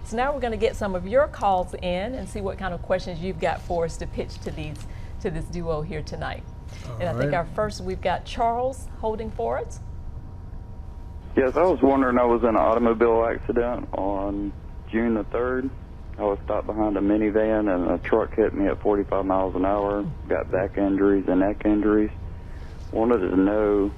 So now we're going to get some of your calls in and see what kind of questions you've got for us to pitch to this duo here tonight. And I think our first, we've got Charles holding for us. Yes, I was wondering, I was in an automobile accident on June the 3rd. I was stopped behind a minivan and a truck hit me at 45 miles an hour. Got back injuries and neck injuries. Wanted to know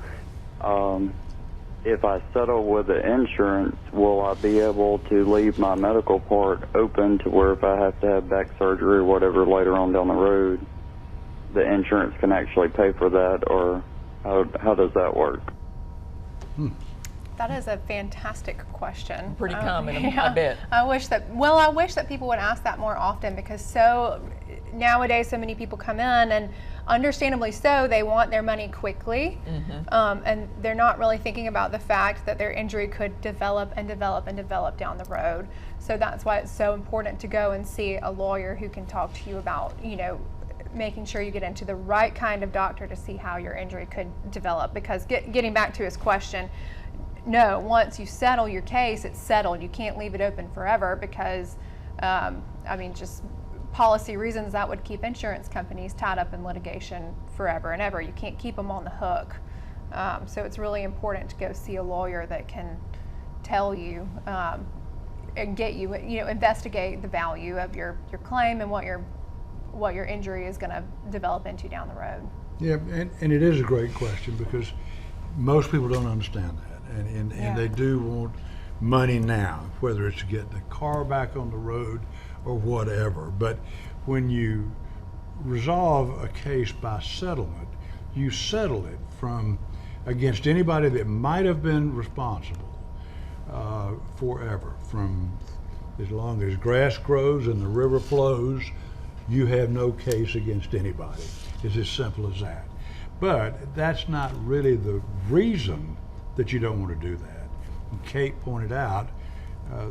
if I settle with the insurance, will I be able to leave my medical part open to where if I have to have back surgery or whatever later on down the road, the insurance can actually pay for that, or how does that work? That is a fantastic question. Pretty common, yeah. I bet. I wish that people would ask that more often, because nowadays so many people come in, and understandably so, they want their money quickly, and they're not really thinking about the fact that their injury could develop and develop and develop down the road. So that's why it's so important to go and see a lawyer who can talk to you about, making sure you get into the right kind of doctor to see how your injury could develop. Because getting back to his question, no, once you settle your case, it's settled. You can't leave it open forever, because, just policy reasons, that would keep insurance companies tied up in litigation forever and ever. You can't keep them on the hook. So it's really important to go see a lawyer that can tell you and get you, investigate the value of your claim and what your injury is going to develop into down the road. Yeah, and it is a great question, because most people don't understand that. And they do want money now, whether it's to get the car back on the road or whatever. But when you resolve a case by settlement, you settle it against anybody that might have been responsible forever. From as long as grass grows and the river flows, you have no case against anybody. It's as simple as that. But that's not really the reason that you don't want to do that. And Kate pointed out,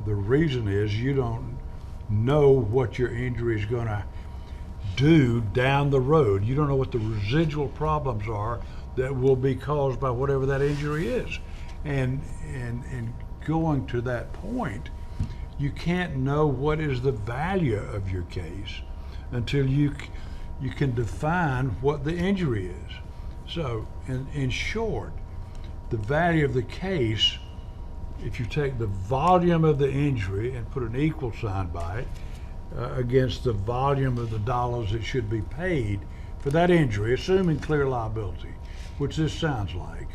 the reason is you don't know what your injury is going to do down the road. You don't know what the residual problems are that will be caused by whatever that injury is. And going to that point, you can't know what is the value of your case until you can define what the injury is. So in short, the value of the case, if you take the volume of the injury and put an equal sign by it against the volume of the dollars that should be paid for that injury, assuming clear liability, which this sounds like,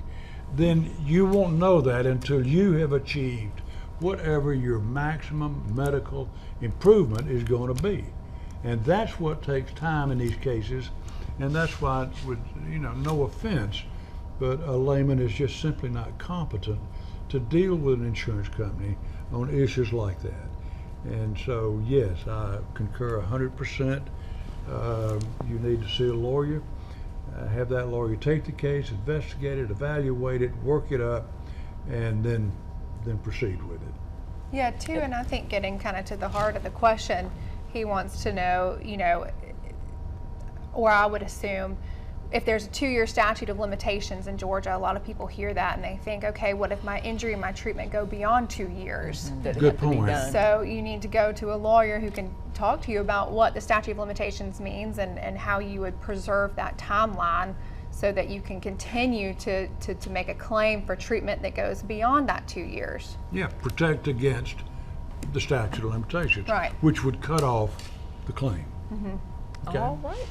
then you won't know that until you have achieved whatever your maximum medical improvement is going to be. And that's what takes time in these cases, and that's why, no offense, but a layman is just simply not competent to deal with an insurance company on issues like that. And so, yes, I concur 100%. You need to see a lawyer, have that lawyer take the case, investigate it, evaluate it, work it up, and then proceed with it. Yeah, too, and I think getting kind of to the heart of the question, he wants to know, or I would assume, if there's a 2-year statute of limitations in Georgia. A lot of people hear that and they think, okay, what if my injury and my treatment go beyond 2 years? Good point. So you need to go to a lawyer who can talk to you about what the statute of limitations means and how you would preserve that timeline so that you can continue to make a claim for treatment that goes beyond that 2 years. Yeah, protect against the statute of limitations, right, which would cut off the claim. Okay. All right.